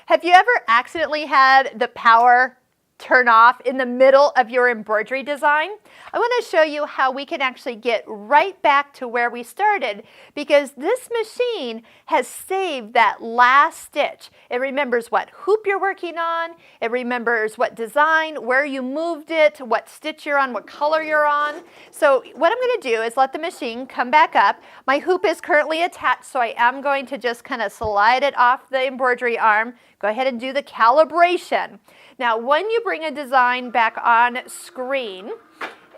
Have you ever accidentally had the power turn off in the middle of your embroidery design? I want to show you how we can actually get right back to where we started, because this machine has saved that last stitch. It remembers what hoop you're working on, it remembers what design, where you moved it, what stitch you're on, what color you're on. So what I'm going to do is let the machine come back up. My hoop is currently attached, so I am going to just kind of slide it off the embroidery arm. Go ahead and do the calibration. Now, when you bring a design back on screen,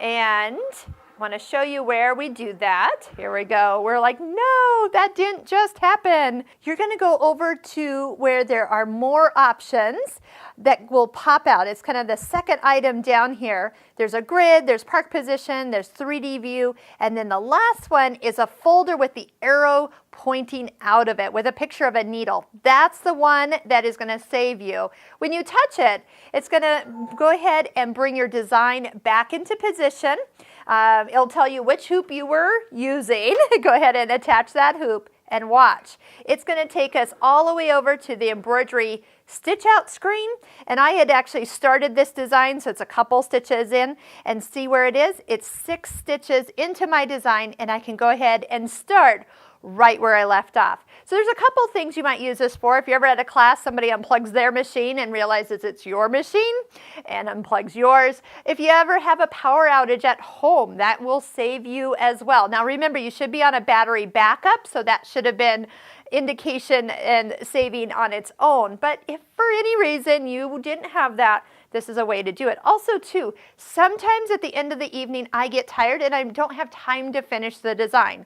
and I want to show you where we do that. Here we go. We're like, no, that didn't just happen. You're going to go over to where there are more options that will pop out. It's kind of the second item down here. There's a grid, there's park position, there's 3D view, and then the last one is a folder with the arrow pointing out of it with a picture of a needle. That's the one that is going to save you. When you touch it, it's going to go ahead and bring your design back into position. It'll tell you which hoop you were using. Go ahead and attach that hoop and watch. It's going to take us all the way over to the embroidery stitch out screen, and I had actually started this design, so it's a couple stitches in, and see where it is. It's 6 stitches into my design, and I can go ahead and start right where I left off. So there's a couple things you might use this for. If you're ever at a class, somebody unplugs their machine and realizes it's your machine and unplugs yours. If you ever have a power outage at home, that will save you as well. Now remember, you should be on a battery backup, so that should have been indication and saving on its own. But if for any reason you didn't have that, this is a way to do it. Also too, sometimes at the end of the evening I get tired and I don't have time to finish the design.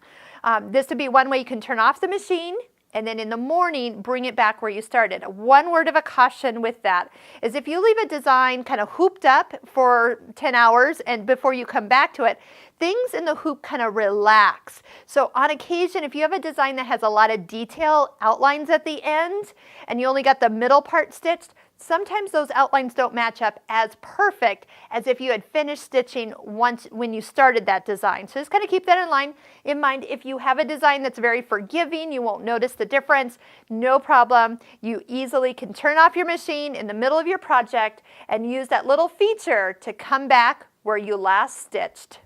This would be one way you can turn off the machine, and then in the morning bring it back where you started. One word of a caution with that is if you leave a design kind of hooped up for 10 hours and before you come back to it, things in the hoop kind of relax. So on occasion, if you have a design that has a lot of detail outlines at the end and you only got the middle part stitched, sometimes those outlines don't match up as perfect as if you had finished stitching once when you started that design. So just kind of keep that in mind. If you have a design that's very forgiving, you won't notice the difference, no problem. You easily can turn off your machine in the middle of your project and use that little feature to come back where you last stitched.